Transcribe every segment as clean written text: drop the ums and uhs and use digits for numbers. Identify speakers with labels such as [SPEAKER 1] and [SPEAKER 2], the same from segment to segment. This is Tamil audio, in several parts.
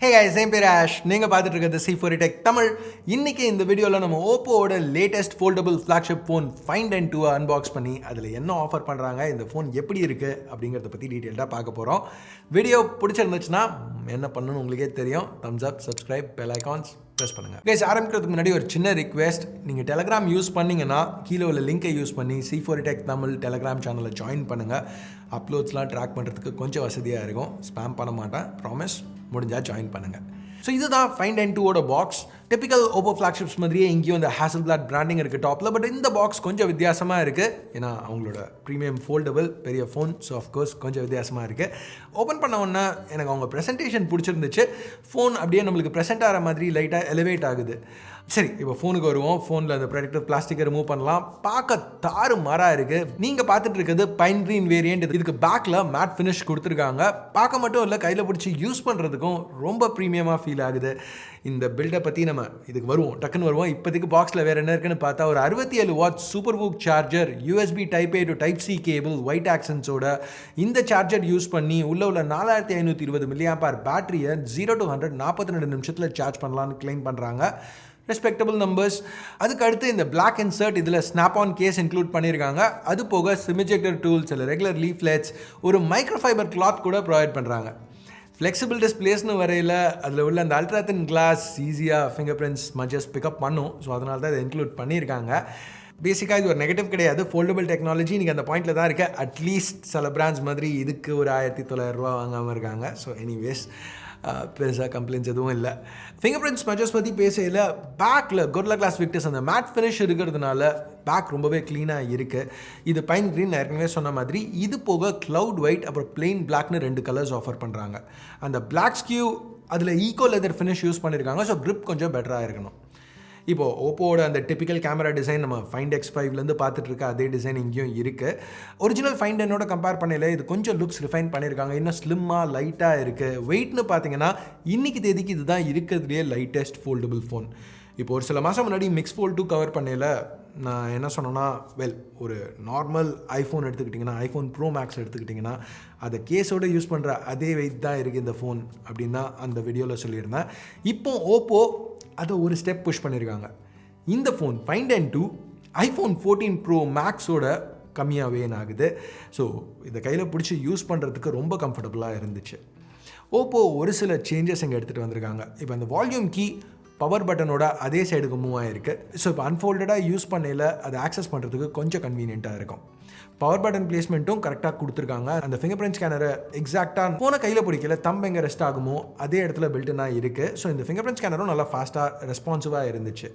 [SPEAKER 1] Hey guys, I'm Ash. நீங்க பார்த்துட்டு இருக்கிறது C4 Tech தமிழ். இன்னைக்கு இந்த வீடியோல நம்ம OPPOவோட latest foldable flagship phone Find N2 unbox பண்ணி அதுல என்ன ஆஃபர் பண்றாங்க, இந்த ஃபோன் எப்படி இருக்கு அப்படிங்கறத பத்தி டீடைலா பார்க்க போறோம். வீடியோ பிடிச்சிருந்துச்சுனா என்ன பண்ணனும் உங்களுக்கே தெரியும். thumbs up, subscribe, bell icons press பண்ணுங்க. Guys, ஆரம்பிக்கிறதுக்கு முன்னாடி ஒரு சின்ன ரிக்வெஸ்ட். நீங்க Telegram யூஸ் பண்ணீங்கனா கீழ உள்ள லிங்கை யூஸ் பண்ணி C4 Tech தமிழ் Telegram சேனலை ஜாயின் பண்ணுங்க. அப்லோட்ஸ்லாம் ட்ராக் பண்றதுக்கு கொஞ்சம் வசதியா இருக்கும். ஸ்பாம் பண்ண மாட்டேன், ப்ராமிஸ். முடிஞ்சா ஜாயின் பண்ணுங்க. ஸோ இதுதான் Find N2ஓட box. Typical OPPO flagships மாதிரியே இங்கேயும் இந்த ஹேசல்பிளாட் பிராண்டிங் இருக்குது டாப்பில். பட் இந்த பாக்ஸ் கொஞ்சம் வித்தியாசமாக இருக்குது. ஏன்னா அவங்களோட ப்ரீமியம் ஃபோல்டபிள் பெரிய ஃபோன். ஸோ அஃப்கோர்ஸ் கொஞ்சம் வித்தியாசமாக இருக்குது. ஓப்பன் பண்ண உடனே எனக்கு அவங்க ப்ரெசன்டேஷன் பிடிச்சிருந்துச்சு. ஃபோன் அப்படியே நம்மளுக்கு ப்ரெசென்ட் ஆகிற மாதிரி லைட்டாக எலிவேட் ஆகுது. சரி, இப்போ ஃபோனுக்கு வருவோம். ஃபோனில் அந்த ப்ரொடக்டிவ் பிளாஸ்டிக்கை ரிமூவ் பண்ணலாம். பார்க்க தாறு மாறாக இருக்குது. நீங்கள் பார்த்துட்டு இருக்கிறது பைன் க்ரீன் வேரியண்ட். இதுக்கு பேக்கில் மேட் ஃபினிஷ் கொடுத்துருக்காங்க. பார்க்க மட்டும் இல்லை, கையில் பிடிச்சி யூஸ் பண்ணுறதுக்கும் ரொம்ப ப்ரீமியமாக ஃபீல் ஆகுது. இந்த பில்டை பற்றி நம்ம இதுக்கு வருவோம், டக்குன்னு வருவோம். இப்போதைக்கு பாக்ஸில் வேறு என்ன இருக்குன்னு பார்த்தா ஒரு 67 watt super VOOC charger, USB Type A to Type C கேபிள், ஒயிட் ஆக்சன்ஸோட இந்த சார்ஜர் யூஸ் பண்ணி உள்ள 4520 mAh பேட்டரியை 0 to 100 42 நிமிஷத்தில் சார்ஜ் பண்ணலான்னு கிளைம் பண்ணுறாங்க. Respectable numbers. அதுக்கு அடுத்து இந்த பிளாக் இன்சர்ட், இதில் ஸ்னாப் ஆன் கேஸ் இன்க்ளூட் பண்ணியிருக்காங்க. அது போக சிம் எஜெக்டர் டூல்ஸ், இல்லை ரெகுலர் லீஃப்லெட்ஸ், ஒரு மைக்ரோஃபைபர் கிளாத் கூட ப்ரொவைட் பண்ணுறாங்க. ஃப்ளெக்சிபிள் டிஸ்பிளேஸ்னு வரையில் அதில் உள்ள அந்த அல்ட்ரா தின் கிளாஸ் ஈஸியாக ஃபிங்கர் பிரிண்ட்ஸ் ஸ்மட்சஸ் பிக்கப் பண்ணும். ஸோ அதனால தான் இதை இன்க்ளூட் பண்ணியிருக்காங்க. பேசிக்காக இது ஒரு நெகட்டிவ் கிடையாது. ஃபோல்டபிள் டெக்னாலஜி நீங்கள் அந்த பாயிண்டில் தான் இருக்குது. அட்லீஸ்ட் சில பிராண்ட்ஸ் மாதிரி இதுக்கு ஒரு 1900 வாங்காமல் இருக்காங்க. ஸோ எனிவேஸ் பெருசாக கம்ப்ளைண்ட்ஸ் எதுவும் இல்லை. ஃபிங்கர் பிரிண்ட்ஸ் ஸ்மட்சஸ் பற்றி பேசையில் பேக்கில் கொர்லா கிளாஸ் விக்டர்ஸ் அந்த மேட் ஃபினிஷ் இருக்கிறதுனால பேக் ரொம்பவே க்ளீனாக இருக்குது. இது பைன் க்ரீன் ஏற்கனவே சொன்ன மாதிரி. இது போக க்ளவுட் ஒயிட் அப்புறம் பிளெயின் பிளாக்னு 2 கலர்ஸ் ஆஃபர் பண்ணுறாங்க. அந்த பிளாக் ஸ்கியூ அதில் ஈகோ லெதர் ஃபினிஷ் யூஸ் பண்ணியிருக்காங்க. ஸோ க்ரிப் கொஞ்சம் பெட்டராக இருக்கணும். இப்போது ஓப்போவோட அந்த டிபிக்கல் கேமரா டிசைன் நம்ம Find X5லேருந்து பார்த்துட்டு இருக்க அதே டிசைன் இங்கேயும் இருக்குது. ஒரிஜினல் Find N கம்பேர் பண்ணல இது கொஞ்சம் லுக்ஸ் ரிஃபைன் பண்ணியிருக்காங்க. இன்னும் ஸ்லிம்மாக லைட்டாக இருக்குது. வெயிட்னு பார்த்தீங்கன்னா இன்றைக்கி தேதிக்கு இதுதான் இருக்கிறதுலேயே லைட்டஸ்ட் ஃபோல்டபுள் ஃபோன். இப்போ ஒரு சில மாதம் முன்னாடி மிக்ஸ் ஃபோல்ட் 2 கவர் பண்ணல நான் என்ன சொன்னேன்னா, ஒரு நார்மல் ஐஃபோன் எடுத்துக்கிட்டிங்கன்னா, ஐஃபோன் ப்ரோ மேக்ஸ் எடுத்துக்கிட்டிங்கன்னா அதை கேஸோடு யூஸ் பண்ணுற அதே வெயிட் தான் இருக்குது இந்த ஃபோன் அப்படின்னு தான் அந்த வீடியோவில் சொல்லியிருந்தேன். இப்போ ஓப்போ அதை ஒரு ஸ்டெப் புஷ் பண்ணியிருக்காங்க. இந்த phone Find N2 iPhone 14 pro மேக்ஸோட கம்மியாகவே ஆகுது. ஸோ இதை கையில் பிடிச்சி யூஸ் பண்ணுறதுக்கு ரொம்ப கம்ஃபர்டபுளாக இருந்துச்சு. ஓப்போ ஒரு சில சேஞ்சஸ் இங்கே எடுத்துகிட்டு வந்திருக்காங்க. இப்போ அந்த வால்யூம் கீ பவர் பட்டனோட அதே சைடுக்கு மூவ் ஆகிருக்கு. ஸோ இப்போ அன்ஃபோல்டடாக யூஸ் பண்ணையில் அதை ஆக்சஸ் பண்ணுறதுக்கு கொஞ்சம் கன்வீனியண்ட்டாக இருக்கும். பவர் பட்டன் பிளேஸ்மெண்ட்டும் கரெக்டாக கொடுத்துருக்காங்க. அந்த ஃபிங்கர் பிரிண்ட் ஸ்கேனரை எக்ஸாக்டாக ஃபோனை கையில் பிடிக்கல, தம்பு எங்கே ரெஸ்ட் ஆகுமோ அதே இடத்துல பில்ட்டுனாக இருக்குது. ஸோ இந்த ஃபிங்கர் பிரிண்ட் ஸ்கேனரும் நல்லா ஃபாஸ்ட்டாக ரெஸ்பான்சிவாக இருந்துச்சு.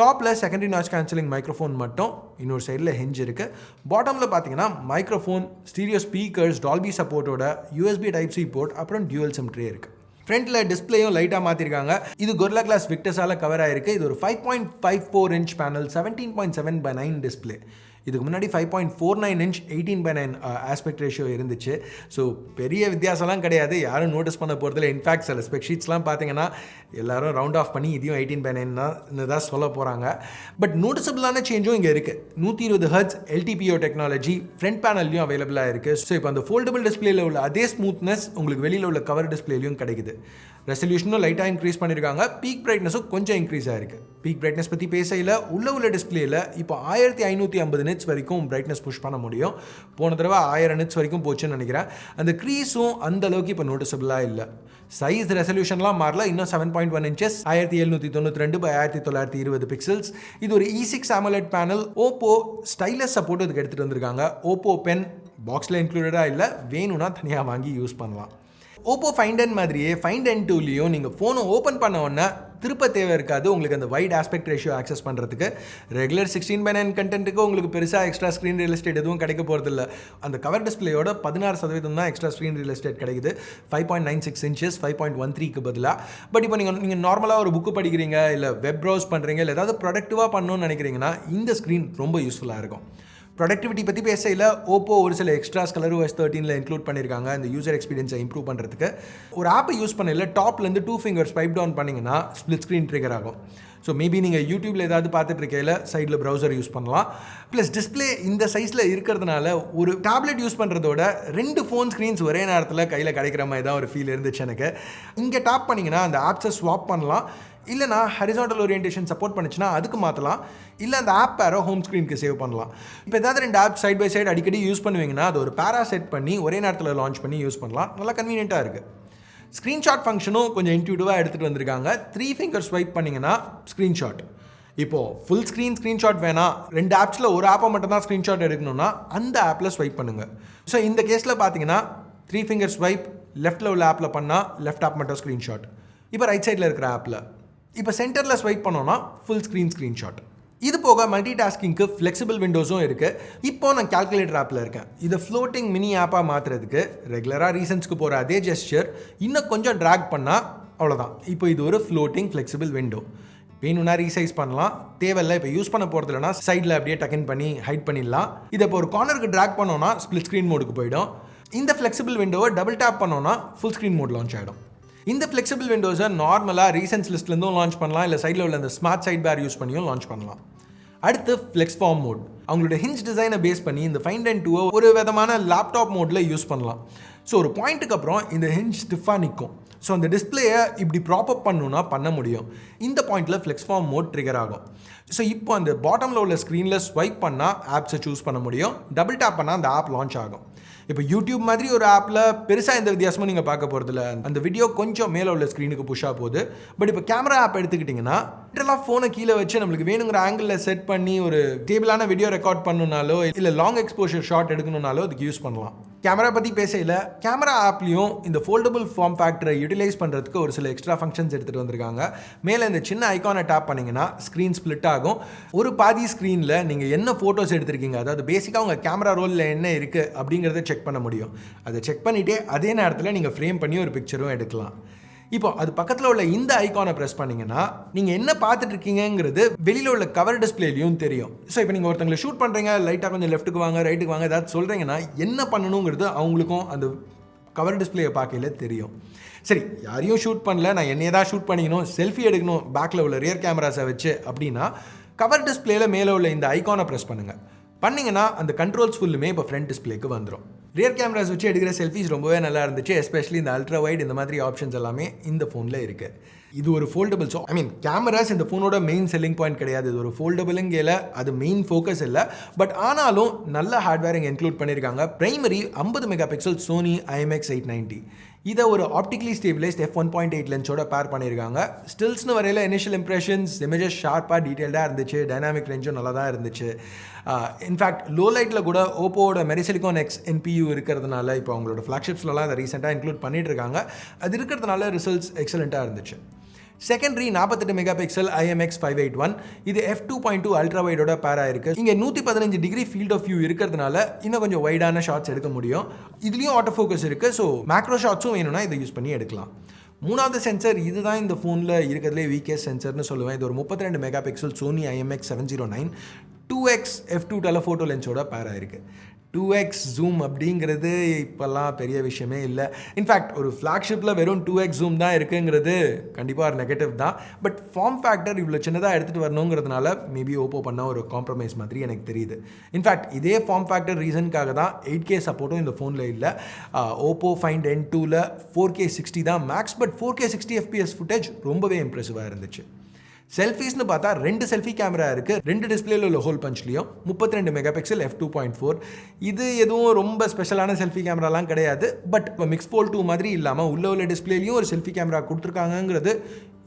[SPEAKER 1] டாப்பில் செகண்டரி நாய்ஸ் கேன்சலிங் மைக்ரோஃபோன் மட்டும், இன்னொரு சைடில் ஹெஞ்ச் இருக்குது. பாட்டமில் பார்த்தீங்கன்னா மைக்ரோஃபோன், ஸ்டீரியோ ஸ்பீக்கர்ஸ், டால்பி சப்போர்ட்டோட USB Type C போர்ட், அப்புறம் டியூவல் சிம் ட்ரே இருக்குது. ஃப்ரண்ட்டில் டிஸ்பிளேயும் லைட்டாக மாற்றிருக்காங்க. இது கொர்லா கிளாஸ் விக்டர்ஸால் கவர் ஆகிருக்கு. இது ஒரு 5.54 inch பேனல், 17.7:9 டிஸ்பிளே. இதுக்கு முன்னாடி 5.49 inch 18:9 ஆஸ்பெக்ட் ரேஷியோ இருந்துச்சு. ஸோ பெரிய வித்தியாசம்லாம் கிடையாது, யாரும் நோட்டீஸ் பண்ண போகிறதில்ல. இன்ஃபேக்ட் சில ஸ்பெக் ஷீட்ஸ்லாம் பார்த்தீங்கன்னா எல்லாரும் ரவுண்ட் ஆஃப் பண்ணி இதையும் 18:9 தான் சொல்ல போகிறாங்க. பட் நோட்டிசபிளான சேஞ்சும் இங்கே இருக்குது. 120 Hz LTPO டெக்னாலஜி ஃப்ரண்ட் பேனல்லையும் அவைலபிளாக இருக்குது. ஸோ இப்போ அந்த ஃபோல்டபிள் டிஸ்பிளேல உள்ள அதே ஸ்மூத்னஸ் உங்களுக்கு வெளியில் உள்ள கவர் டிஸ்பிளேலையும் கிடைக்குது. ரெசல்யூஷனும் லைட்டாக இன்க்ரீஸ் பண்ணியிருக்காங்க. பீக் பிரைட்னஸும் கொஞ்சம் இன்க்ரீஸ் ஆகிருக்கு. பீக் பிரைட்னஸ் பற்றி பேசையில் உள்ள டிஸ்பிளேயில் இப்போ 1550 nits வரைக்கும் பிரைட்னஸ் புஷ் பண்ண முடியும். போன தடவை 1000 nits வரைக்கும் போச்சுன்னு நினைக்கிறேன். அந்த க்ரீஸும் அந்த அளவுக்கு இப்போ நோட்டிசபிளாக இல்லை. சைஸ் ரெசல்யூஷன்லாம் மாறல. இன்னும் 7.1 inches 1792/1920 பிக்சல்ஸ். இது ஒரு E6 AMOLED panel. Oppo stylus support இதுக்கு எடுத்துகிட்டு வந்திருக்காங்க. ஓப்போ பென் பாக்ஸில் இன்க்ளூடடாக இல்லை, வேணும்னா தனியாக வாங்கி யூஸ் பண்ணலாம். ஓப்போ Find N மாதிரியே Find N2லையும் நீங்கள் ஃபோனை ஓப்பன் பண்ண உடனே திருப்ப தேவை இருக்காது. உங்களுக்கு அந்த வைட் ஆஸ்பெக்ட் ரேஷியோ ஆக்சஸ் பண்ணுறதுக்கு ரெகுலர் 16:9 கண்டென்ட்டுக்கு உங்களுக்கு பெருசாக எக்ஸ்ட்ரா ஸ்க்ரீன் ரியல் எஸ்டேட் எதுவும் கிடைக்க போகிறதில்ல. அந்த கவர் டிஸ்பிளேயோட 16% தான் எக்ஸ்ட்ரா ஸ்க்ரீன் ரியல் எஸ்டேட் கிடைக்குது. 5.96 inches 5.13க்கு பதிலாக. பட் இப்போ நீங்கள் நார்மலாக ஒரு புக்கு படிக்கிறீங்க, இல்லை வெப் ப்ரௌஸ் பண்ணுறீங்க, இல்லை ஏதாவது ப்ரொடக்டிவாக பண்ணணும்னு நினைக்கிறீங்கன்னா இந்த ஸ்க்ரீன் ரொம்ப யூஸ்ஃபுல்லாக இருக்கும். ப்ரொடக்டிவிட்டி பற்றி பேசையில் ஓப்போ ஒரு சில எக்ஸ்ட்ராஸ் ColorOS 13ல் இன்க்ளூட் பண்ணியிருக்காங்க இந்த யூசர் எக்ஸ்பீரியன்ஸை இம்ப்ரூவ் பண்ணுறதுக்கு. ஒரு ஆப்பை யூஸ் பண்ணல டாப்லேருந்து 2 ஃபிங்கர் ஸ்வைப் டவுன் பண்ணிங்கன்னா ஸ்ப்ளிட் ஸ்க்ரீன் ட்ரிகர் ஆகும். ஸோ மேபி நீங்கள் யூடியூப்பில் ஏதாவது பார்த்துட்டு இருக்கையில் சைடில் ப்ரௌசர் யூஸ் பண்ணலாம். ப்ளஸ் டிஸ்பிளே இந்த சைஸில் இருக்கிறதுனால ஒரு டேப்லெட் யூஸ் பண்ணுறதோட 2 ஃபோன் ஸ்க்ரீன்ஸ் ஒரே நேரத்தில் கையில் கிடைக்கிற மாதிரி தான் ஒரு ஃபீல் இருந்துச்சு எனக்கு. இங்கே டாப் பண்ணிங்கன்னா அந்த ஆப்ஸை ஸ்வாப் பண்ணலாம். இல்லைனா ஹரிசாண்டல் ஓரியன்டேஷன் சப்போர்ட் பண்ணிச்சுன்னா அதுக்கு மாற்றலாம். இல்லை அந்த ஆப் பேரை ஹோம் ஸ்க்ரீனுக்கு சேவ் பண்ணலாம். இப்போ ஏதாவது 2 ஆப் சைட் பை சைடு அடிக்கடி யூஸ் பண்ணுவீங்கன்னா அது ஒரு பேரா செட் பண்ணி ஒரே நேரத்தில் லான்ச் பண்ணி யூஸ் பண்ணலாம். நல்லா கன்வீனியண்ட்டாக இருக்குது. ஸ்க்ரீன்ஷாட் ஃபங்க்ஷனும் கொஞ்சம் இன்ட்யூட்டிவாக எடுத்துகிட்டு வந்திருக்காங்க. 3 ஃபிங்கர் ஸ்வைப் பண்ணிங்கன்னா ஸ்க்ரீன்ஷாட். இப்போது ஃபுல் ஸ்க்ரீன்ஷாட் வேணாம், 2 ஆப்ஸில் ஒரு ஆப்பை மட்டும் தான் ஸ்க்ரீன்ஷாட் எடுக்கணும்னா அந்த ஆப்பில் ஸ்வைப் பண்ணுங்கள். ஸோ இந்த கேஸில் பார்த்தீங்கன்னா 3 ஃபிங்கர் ஸ்வைப் லெஃப்ட்டில் உள்ள ஆப்பில் பண்ணால் லெஃப்ட் ஆப் மட்டும் ஸ்க்ரீன்ஷாட். இப்போ ரைட் சைடில் இருக்கிற ஆப்பில் இப்போ சென்டரில் ஸ்வைப் பண்ணோன்னா ஃபுல் ஸ்க்ரீன்ஷாட். இது போக மல்டி டாஸ்கிங்க்கு ஃப்ளெக்சிபிள் விண்டோஸும் இருக்குது. இப்போ நான் கால்குலேட்டர் ஆப்பில் இருக்கேன். இதை ஃப்ளோட்டிங் மினி ஆப்பாக மாற்றுறதுக்கு ரெகுலராக ரீசன்ஸ்க்கு போகிற அதே ஜெஸ்டர் இன்னும் கொஞ்சம் ட்ராக் பண்ணால் அவ்வளோதான். இப்போ இது ஒரு ஃப்ளோட்டிங் ஃப்ளெக்சிபிள் விண்டோ. வேணும்னா ரீசைஸ் பண்ணலாம், தேவையில்லை இப்போ யூஸ் பண்ண போகிறது இல்லைனா சைடில் அப்படியே டக்கன் பண்ணி ஹைட் பண்ணிடலாம். இதை இப்போ ஒரு கார்னருக்கு ட்ராக் பண்ணோன்னா ஸ்ப்ளிட் ஸ்க்ரீன் மோடுக்கு போயிடும். இந்த ஃப்ளெக்சிபிள் விண்டோவை டபுள் டேப் பண்ணோன்னா ஃபுல் ஸ்க்ரீன் மோட் லான்ச் ஆகிடும். இந்த ஃப்ளெக்சிபிள் விண்டோஸை நார்மலாக ரீசன்ஸ் லிஸ்ட்லேருந்தும் லான்ச் பண்ணலாம், இல்லை சைடில் உள்ள அந்த ஸ்மார்ட் சைட் பேர் யூஸ் பண்ணியும் லான்ச் பண்ணலாம். அடுத்து ஃப்ளெக்ஸ் ஃபார்ம் மோட். அவங்களோட ஹிஞ்ச் டிசைனை பேஸ் பண்ணி இந்த Find N2 ஒரு விதமான லேப்டாப் மோடில் யூஸ் பண்ணலாம். ஸோ ஒரு பாயிண்ட்டுக்கு அப்புறம் இந்த ஹிஞ்ச் ஸ்டிஃபாக நிற்கும். ஸோ அந்த டிஸ்பிளேயை இப்படி ப்ராப்பப் பண்ணணுன்னா பண்ண முடியும். இந்த பாயிண்டில் ஃப்ளெக்ஸ் ஃபார்ம் மோட் ட்ரிகர் ஆகும். ஸோ இப்போ அந்த பாட்டமில் உள்ள ஸ்க்ரீனில் ஸ்வைப் பண்ணால் ஆப்ஸை சூஸ் பண்ண முடியும். டபுள் டேப் பண்ணால் அந்த ஆப் லான்ச் ஆகும். இப்போ யூடியூப் மாதிரி ஒரு ஆப்பில் பெருசாக எந்த வித்தியாசமும் நீங்கள் பார்க்க போகிறதில்ல. அந்த வீடியோ கொஞ்சம் மேலே உள்ள ஸ்க்ரீனுக்கு புஷ்ஷாக போகுது. பட் இப்போ கேமரா ஆப் எடுத்துக்கிட்டிங்கன்னா லிட்டரலாக ஃபோனை கீழே வச்சு நம்மளுக்கு வேணுங்கிற ஆங்கிளில் செட் பண்ணி ஒரு டேபிளான வீடியோ ரெக்கார்ட் பண்ணணுனாலோ இல்லை லாங் எக்ஸ்போஷர் ஷாட் எடுக்கணுனாலோ அதுக்கு யூஸ் பண்ணலாம். கேமரா பற்றி பேசையில் கேமரா ஆப்லேயும் இந்த ஃபோல்டபுள் ஃபார்ம் ஃபேக்டரை யூட்டிலைஸ் பண்ணுறதுக்கு ஒரு சில எக்ஸ்ட்ரா ஃபங்க்ஷன்ஸ் எடுத்துகிட்டு வந்திருக்காங்க. மேலே இந்த சின்ன ஐக்கானை டேப் பண்ணிங்கன்னா ஸ்க்ரீன் ஸ்ப்ளிட் ஆகும். ஒரு பாதி ஸ்க்ரீனில் நீங்கள் என்ன ஃபோட்டோஸ் எடுத்திருக்கீங்க, அதாவது பேசிக்காக உங்கள் கேமரா ரோலில் என்ன இருக்குது அப்படிங்கிறத செக் பண்ண முடியும். அதை செக் பண்ணிவிட்டு அதே நேரத்தில் நீங்கள் ஃப்ரேம் பண்ணி ஒரு பிக்சரும் எடுக்கலாம். இப்போ அது பக்கத்தில் உள்ள இந்த ஐக்கானை ப்ரெஸ் பண்ணிங்கன்னா நீங்கள் என்ன பார்த்துட்டு இருக்கீங்கிறது வெளியில் உள்ள கவர் டிஸ்பிளேலையும் தெரியும். ஸோ இப்போ நீங்கள் ஒருத்தங்களை ஷூட் பண்ணுறீங்க, லைட்டாக கொஞ்சம் லெஃப்ட்டுக்கு வாங்க ரைட்டுக்கு வாங்க ஏதாவது சொல்கிறீங்கன்னா என்ன பண்ணணுங்கிறது அவங்களுக்கும் அந்த கவர் டிஸ்பிளேயை பார்க்கல தெரியும். சரி, யாரையும் ஷூட் பண்ணல, நான் என்னையே தான் ஷூட் பண்ணிக்கணும், செல்ஃபி எடுக்கணும் பேக்கில் உள்ள ரியர் கேமராஸை வச்சு அப்படின்னா கவர் டிஸ்பிளேயில் மேலே உள்ள இந்த ஐக்கானை ப்ரெஸ் பண்ணுங்கள். பண்ணிங்கன்னா அந்த கண்ட்ரோல்ஸ் ஃபுல்லுமே இப்போ ஃப்ரண்ட் டிஸ்பிளேக்கு வந்துடும். ரியர் கேமராஸ் வச்சு எடுக்கிற செல்ஃபிஸ் ரொம்பவே நல்லா இருந்துச்சு. எஸ்பெஷலி இந்த அல்ட்ரா வைட் இந்த மாதிரி ஆப்ஷன்ஸ் எல்லாமே இந்த ஃபோனில் இருக்குது. இது ஒரு ஃபோல்டபுள். ஸோ கேமராஸ் இந்த ஃபோனோட மெயின் செல்லிங் பாயிண்ட் கிடையாது. இது ஒரு ஃபோல்டபுளுங்கையில் அது மெயின் ஃபோக்கஸ் இல்லை. பட் ஆனாலும் நல்ல ஹார்ட்வேர் இங்கே இன்க்ளூட் பண்ணியிருக்காங்க. Primary 50 mega pixel Sony IMX 890. இதை ஒரு ஆப்டிகலி ஸ்டேபிளைஸ்ட் f1.8 லென்ஸோட பேர் பண்ணியிருக்காங்க. ஸ்டில்ஸ்னு வரையில் இனிஷியல் இம்ப்ரெஷன்ஸ் இமேஜஸ் ஷார்ப்பாக டீட்டெயில்டாக இருந்துச்சு. டைனாமிக் ரேஞ்சும் நல்லா தான் இருந்துச்சு. இன்ஃபேக்ட் லோ லைட்டில் கூட ஓப்போவோட மெரிசிலிகான் X NPU இருக்கிறதுனால இப்போ அவங்களோட ஃப்ளாக்ஷிப்ஸ்லாம் அதை ரீசெண்டாக இன்க்ளூட் பண்ணிட்டு இருக்காங்க. அது இருக்கிறதுனால ரிசல்ட்ஸ் எக்ஸலண்ட்டாக இருந்துச்சு. Secondary 48 mega pixel IMX 581. இது f2.2 அல்ட்ரா வைடோட பேரா இருக்குது. இங்கே 115 டிகிரி ஃபீல்ட் ஆஃப் வியூ இருக்கிறதுனால இன்னும் கொஞ்சம் வைடான ஷாட்ஸ் எடுக்க முடியும். இதுலேயும் ஆட்டோ ஃபோக்கஸ் இருக்குது. ஸோ மேக்ரோ ஷாட்ஸும் வேணும்னா இதை யூஸ் பண்ணி எடுக்கலாம். மூணாவது சென்சர் இதுதான் இந்த ஃபோனில் இருக்கிறதுலே வீக்கஸ்ட் சென்சர்னு சொல்லுவேன். இது ஒரு 32 mega pixel Sony IMX 709 2x f2 telephoto லென்ஸோட பேரா இருக்குது. 2x ஜூம் அப்படிங்கிறது இப்போல்லாம் பெரிய விஷயமே இல்லை. இன்ஃபேக்ட் ஒரு ஃப்ளாக்ஷிப்பில் வெறும் 2x ஜூம் தான் இருக்குங்கிறது கண்டிப்பாக ஒரு நெகட்டிவ் தான். பட் ஃபார்ம் ஃபேக்டர் இவ்வளோ சின்னதாக எடுத்துகிட்டு வரணுங்கிறதுனால மேபி ஓப்போ பண்ண ஒரு காம்ப்ரமைஸ் மாதிரி எனக்கு தெரியுது. இன்ஃபேக்ட் இதே ஃபார்ம் ஃபேக்டர் ரீசனுக்காக தான் 8K சப்போர்ட்டும் இந்த ஃபோனில் இல்லை. OPPO Find N2ல 4K 60 தான் maths. But 4K 60 FPS footage ரொம்பவே இம்ப்ரெசிவாக இருந்துச்சு. செல்ஃபீஸ்னு பார்த்தா 2 செல்ஃபி கேமரா இருக்குது. 2 டிஸ்பிளேல உள்ள ஹோல் பஞ்ச்லேயும் 32 மெகா பிக்சல் f2.4. இது எதுவும் ரொம்ப ஸ்பெஷலான செல்ஃபி கேமராலாம் கிடையாது. பட் இப்போ மிக்ஸ் ஃபோல்ட் 2 மாதிரி இல்லாமல் உள்ள டிஸ்பிளேலையும் ஒரு செல்ஃபி கேமரா கொடுத்துருக்காங்கிறது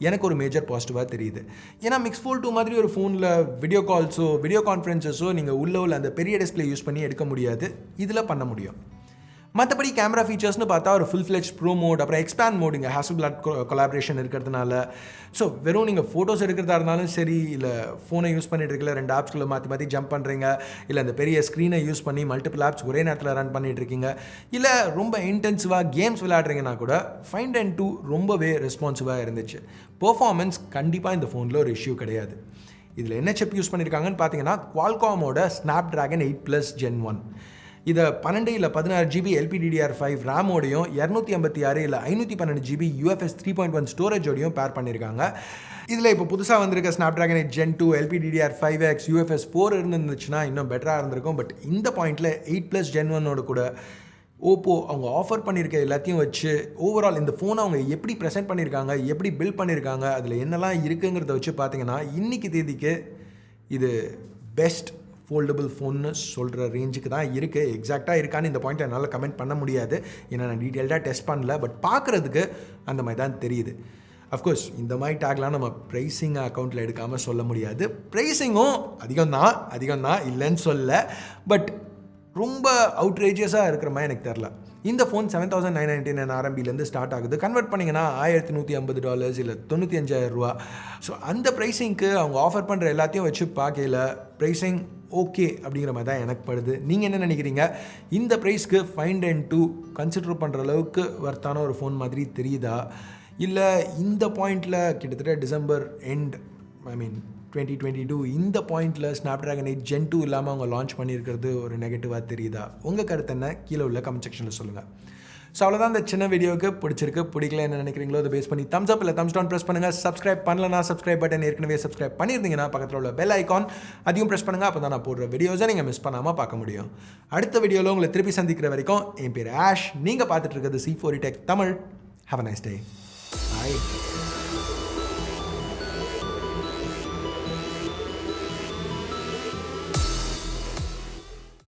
[SPEAKER 1] எனக்கு ஒரு மேஜர் பாசிட்டிவாக தெரியுது. ஏன்னா மிக்ஸ் ஃபோல்ட் 2 மாதிரி ஒரு ஃபோனில் வீடியோ கால்ஸோ வீடியோ கான்ஃபரன்ஸஸோ நீங்கள் உள்ள அந்த பெரிய டிஸ்பிளே யூஸ் பண்ணி எடுக்க முடியாது. இதில் பண்ண முடியும். மற்றபடி கேமரா ஃபீச்சர்ஸ்னு பார்த்தா ஒரு ஃபுல் ஃப்ளெஜ் ப்ரோ மோட், அப்புறம் எக்ஸ்பேண்ட் மோட் இங்கே ஹாசல்பிளாட் கொலாபரேஷன் இருக்கிறதுனால. ஸோ வெறும் நீங்கள் ஃபோட்டோஸ் எடுக்கிறதா இருந்தாலும் சரி, இல்லை ஃபோனை யூஸ் பண்ணிட்டு இருக்கல 2 ஆப்ஸ்குள்ளே மாற்றி ஜம்ப் பண்ணுறீங்க, இல்லை அந்த பெரிய ஸ்க்ரீனை யூஸ் பண்ணி மல்டிபிள் ஆப்ஸ் ஒரே நேரத்தில் ரன் பண்ணிட்டு இருக்கீங்க, இல்லை ரொம்ப இன்டென்சிவாக கேம்ஸ் விளையாடுறீங்கன்னா கூட Find N2 ரொம்பவே ரெஸ்பான்சிவாக இருந்துச்சு. பெர்ஃபார்மன்ஸ் கண்டிப்பாக இந்த ஃபோனில் ஒரு இஷ்யூ கிடையாது. இதில் என்ன சிப் யூஸ் பண்ணியிருக்காங்கன்னு பார்த்தீங்கன்னா குவால்காமோட ஸ்னாப்ட்ராகன் 8+ Gen 1. இதை 12 இல்லை 16 GB LPDDR5 ரேமோடையும் 256 இல்லை 512 GB UFS 3.1 ஸ்டோரேஜோடையும் பேர் பண்ணியிருக்காங்க. இதில் இப்போ புதுசாக வந்திருக்க ஸ்னாப்ட்ராகன் 8 Gen 2 LPDDR5X UFS 4 இருந்துச்சுன்னா இன்னும் பெட்டராக இருந்திருக்கும். பட் இந்த பாயிண்டில் 8+ Gen 1ஓட கூட ஓப்போ அவங்க ஆஃபர் பண்ணியிருக்க எல்லாத்தையும் வச்சு ஓவரால் இந்த ஃபோனை அவங்க எப்படி ப்ரெசென்ட் பண்ணியிருக்காங்க, எப்படி பில்ட் பண்ணியிருக்காங்க, அதில் என்னெல்லாம் இருக்குங்கிறத வச்சு பார்த்தீங்கன்னா இன்றைக்கி தேதிக்கு இது பெஸ்ட் ஃபோல்டபுள் ஃபோன்னு சொல்கிற ரேஞ்சுக்கு தான் இருக்குது. எக்ஸாக்டாக இருக்கான்னு இந்த பாயிண்ட் என்னால் கமெண்ட் பண்ண முடியாது, ஏன்னா நான் டீட்டெயில்டாக டெஸ்ட் பண்ணல. பட் பார்க்குறதுக்கு அந்த மாதிரி தான் தெரியுது. அஃப்கோர்ஸ் இந்த மாதிரி டேக்லாம் நம்ம ப்ரைஸிங் அக்கௌண்ட்டில் எடுக்காமல் சொல்ல முடியாது. ப்ரைஸிங்கும் அதிகம் தான் இல்லைன்னு சொல்ல, பட் ரொம்ப அவுட்ரேஜியஸாக இருக்கிற மாதிரி எனக்கு தெரில. இந்த ஃபோன் 7,999 RMBலேருந்து ஸ்டார்ட் ஆகுது. கன்வெர்ட் பண்ணிங்கன்னா $1,150 இல்லை $95,000. ஸோ அந்த ப்ரைஸிங்க்கு அவங்க ஆஃபர் பண்ணுற எல்லாத்தையும் வச்சு பார்க்கல ப்ரைஸிங் ஓகே அப்படிங்கிற மாதிரி தான் எனக்கு படுது. நீங்கள் என்ன நினைக்கிறீங்க? இந்த ப்ரைஸ்க்கு Find N2 கன்சிடர் பண்ணுற அளவுக்கு வர்த்தான ஒரு ஃபோன் மாதிரி தெரியுதா, இல்லை இந்த பாயிண்டில் கிட்டத்தட்ட டிசம்பர் எண்ட் 2022 இந்த பாயிண்டில் ஸ்னாப்ட்ராகன் 8 Gen 2 இல்லாமல் அவங்க லான்ச் பண்ணியிருக்கிறது ஒரு நெகட்டிவாக தெரியுதா? உங்கள் கருத்து என்ன? கீழே உள்ள கமெண்ட் செக்ஷனில் சொல்லுங்கள். ஸோ அவ்வளோதான் இந்த சின்ன வீடியோவுக்கு. பிடிக்கல என்ன நினைக்கிறீங்களோ அதை பேஸ் பண்ணி தம்ஸ் அப் இல்லை தம்ஸ் டவுன் ப்ரெஸ் பண்ணுங்கள். சப்ஸ்கிரைப் பண்ணலனா சப்ஸ்கிரைப் பட்டன் ஏற்கனவே சப்ஸ்கிரைப் பண்ணியிருந்தீங்கன்னா பக்கத்தில் உள்ள பெல் ஐக்கான் அதையும் ப்ரெஸ் பண்ணுங்கள். அப்போ தான் நான் போடுற வீடியோஸை நீங்கள் மிஸ் பண்ணாமல் பார்க்க முடியும். அடுத்த வீடியோவில் உங்களை திருப்பி சந்திக்கிற வரைக்கும் என் பேர் ஆஷ். நீங்கள் பார்த்துட்டு இருக்கிறது C4E Tech Tamil. Have a nice day. Bye.